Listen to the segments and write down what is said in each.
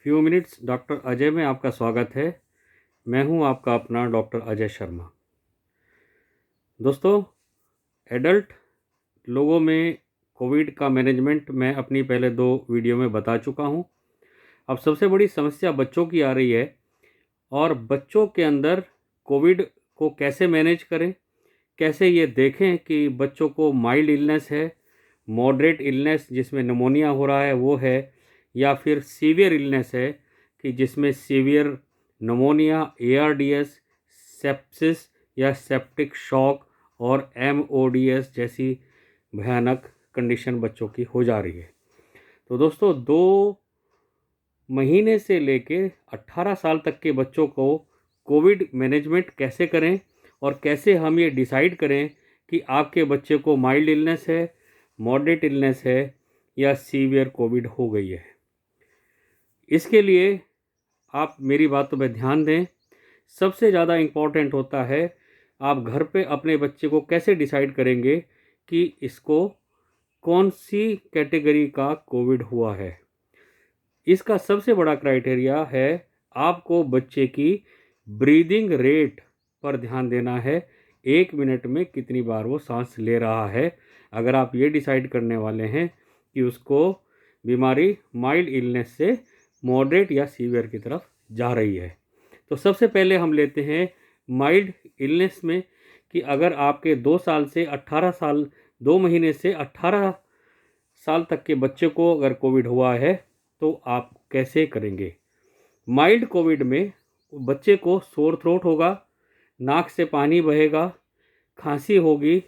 Few minutes doctor Ajay में आपका स्वागत है। मैं हूं आपका अपना डॉक्टर अजय शर्मा। दोस्तों, एडल्ट लोगों में कोविड का मैनेजमेंट मैं अपनी पहले 2 वीडियो में बता चुका हूं। अब सबसे बड़ी समस्या बच्चों की आ रही है और बच्चों के अंदर कोविड को कैसे मैनेज करें, कैसे ये देखें कि बच्चों को माइल्ड इलनेस है, मॉडरेट इलनेस जिसमें निमोनिया हो रहा है वो है, या फिर सीवियर इलनेस है कि जिसमें सीवियर निमोनिया, एआरडीएस, सेप्सिस या सेप्टिक शॉक और एमओडीएस जैसी भयानक कंडीशन बच्चों की हो जा रही है। तो दोस्तों, 2 महीने से लेके 18 साल तक के बच्चों को कोविड मैनेजमेंट कैसे करें और कैसे हम ये डिसाइड करें कि आपके बच्चे को माइल्ड इलनेस है, मॉडरेट इलनेस है या सीवियर कोविड हो गई है। इसके लिए आप मेरी बातों पर ध्यान दें। सबसे ज़्यादा इम्पॉर्टेंट होता है आप घर पे अपने बच्चे को कैसे डिसाइड करेंगे कि इसको कौन सी कैटेगरी का कोविड हुआ है। इसका सबसे बड़ा क्राइटेरिया है आपको बच्चे की ब्रीदिंग रेट पर ध्यान देना है। 1 मिनट में कितनी बार वो सांस ले रहा है। अगर आप ये डिसाइड करने वाले हैं कि उसको बीमारी माइल्ड इलनेस से मॉडरेट या सीवियर की तरफ जा रही है, तो सबसे पहले हम लेते हैं माइल्ड इलनेस में कि अगर आपके 2 साल से 18 साल 2 महीने से 18 साल तक के बच्चे को अगर कोविड हुआ है तो आप कैसे करेंगे। माइल्ड कोविड में बच्चे को सोर थ्रोट होगा, नाक से पानी बहेगा, खांसी होगी,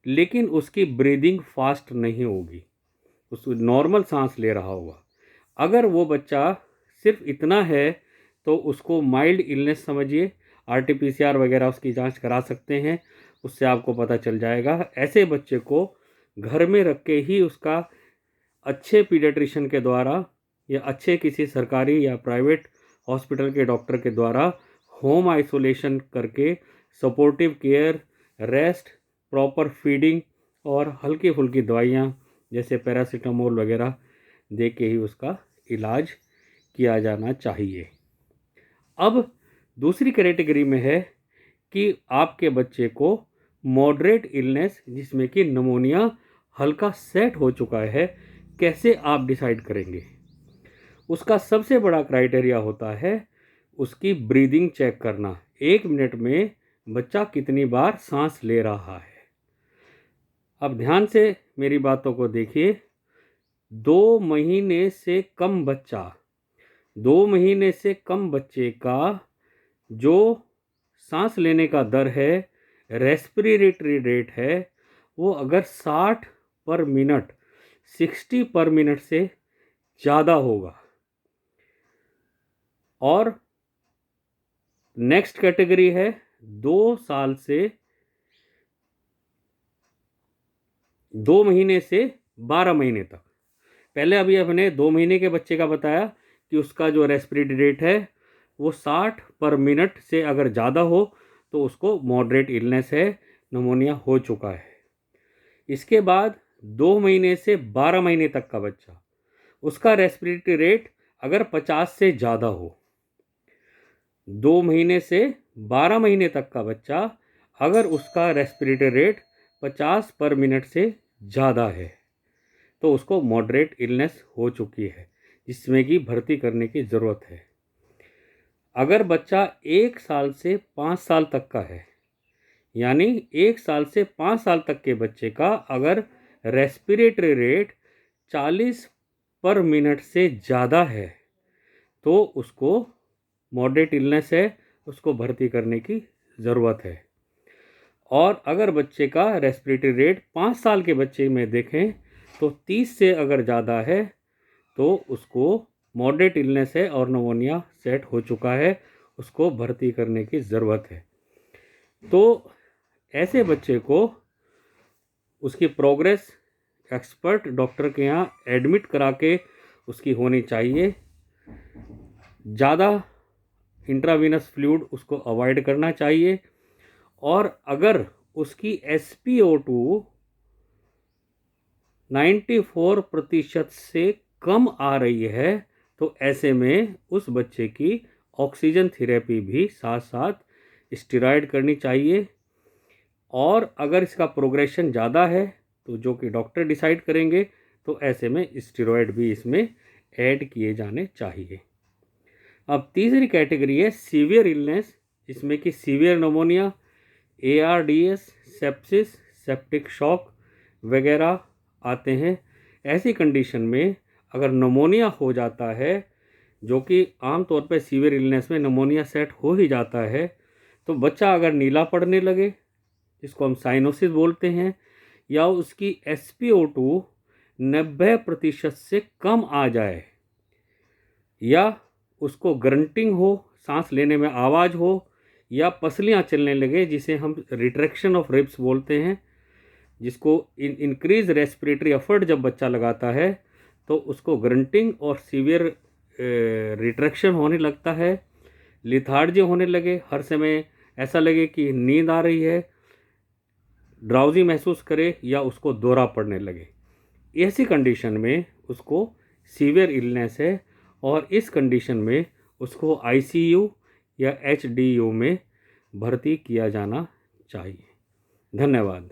लेकिन उसकी ब्रीदिंग फास्ट नहीं होगी, उस नॉर्मल सांस ले रहा होगा। अगर वो बच्चा सिर्फ इतना है तो उसको माइल्ड इलनेस समझिए। आरटीपीसीआर वगैरह उसकी जांच करा सकते हैं, उससे आपको पता चल जाएगा। ऐसे बच्चे को घर में रख के ही उसका अच्छे पीडियाट्रिशियन के द्वारा या अच्छे किसी सरकारी या प्राइवेट हॉस्पिटल के डॉक्टर के द्वारा होम आइसोलेशन करके supportive care, rest, proper feeding और हल्की फुल्की दवाइयाँ जैसे पैरासीटामोल वगैरह दे के ही उसका इलाज किया जाना चाहिए। अब दूसरी कैटेगरी में है कि आपके बच्चे को मॉडरेट इलनेस जिसमें कि निमोनिया हल्का सेट हो चुका है, कैसे आप डिसाइड करेंगे। उसका सबसे बड़ा क्राइटेरिया होता है उसकी ब्रीदिंग चेक करना। 1 मिनट में बच्चा कितनी बार सांस ले रहा है। अब ध्यान से मेरी बातों को देखिए। 2 महीने से कम बच्चा 2 महीने से कम बच्चे का जो सांस लेने का दर है, रेस्पिरेटरी रेट है, वो अगर 60 पर मिनट 60 पर मिनट से ज़्यादा होगा। और नेक्स्ट कैटेगरी है 2 साल से 2 महीने से 12 महीने तक। पहले अभी हमने 2 महीने के बच्चे का बताया कि उसका जो रेस्पिरेटरी रेट है वो 60 पर मिनट से अगर ज़्यादा हो तो उसको मॉडरेट इलनेस है, निमोनिया हो चुका है। इसके बाद 2 महीने से 12 महीने तक का बच्चा, उसका रेस्पिरेटरी रेट अगर 50 से ज़्यादा हो। 2 महीने से 12 महीने तक का बच्चा अगर उसका रेस्पिरेटरी रेट 50 पर मिनट से ज़्यादा है तो उसको मॉडरेट इलनेस हो चुकी है, जिसमें कि भर्ती करने की ज़रूरत है। अगर बच्चा 1 साल से 5 साल तक का है, यानी 1 साल से 5 साल तक के बच्चे का अगर रेस्पिरेटरी रेट 40 पर मिनट से ज़्यादा है तो उसको मॉडरेट इलनेस है, उसको भर्ती करने की ज़रूरत है। और अगर बच्चे का रेस्पिरेटरी रेट 5 साल के बच्चे में देखें तो 30 से अगर ज़्यादा है तो उसको मॉडरेट इलनेस है और निमोनिया सेट हो चुका है, उसको भर्ती करने की ज़रूरत है। तो ऐसे बच्चे को उसकी प्रोग्रेस एक्सपर्ट डॉक्टर के यहाँ एडमिट करा के उसकी होनी चाहिए। ज़्यादा इंट्रावीनस फ्लूइड उसको अवॉइड करना चाहिए। और अगर उसकी SpO2 94% से कम आ रही है तो ऐसे में उस बच्चे की ऑक्सीजन थेरेपी भी साथ साथ स्टेरॉयड करनी चाहिए। और अगर इसका प्रोग्रेशन ज़्यादा है तो जो कि डॉक्टर डिसाइड करेंगे, तो ऐसे में स्टेरॉयड भी इसमें ऐड किए जाने चाहिए। अब तीसरी कैटेगरी है सीवियर इलनेस, जिसमें कि severe pneumonia, ARDS, sepsis, septic shock वगैरह आते हैं। ऐसी कंडीशन में अगर निमोनिया हो जाता है, जो कि आमतौर पर सीवियर इलनेस में निमोनिया सेट हो ही जाता है, तो बच्चा अगर नीला पड़ने लगे, जिसको हम साइनोसिस बोलते हैं, या उसकी SpO2 90% से कम आ जाए, या उसको ग्रंटिंग हो, सांस लेने में आवाज़ हो, या पसलियाँ चलने लगे, जिसे हम रिट्रैक्शन ऑफ रिब्स बोलते हैं, जिसको इंक्रीज रेस्पिरेटरी एफर्ट जब बच्चा लगाता है तो उसको ग्रंटिंग और सीवियर रिट्रैक्शन होने लगता है, लिथार्जी होने लगे, हर समय ऐसा लगे कि नींद आ रही है, ड्राउजी महसूस करे, या उसको दौरा पड़ने लगे। ऐसी कंडीशन में उसको सीवियर इलनेस है और इस कंडीशन में उसको ICU या HDU में भर्ती किया जाना चाहिए। धन्यवाद।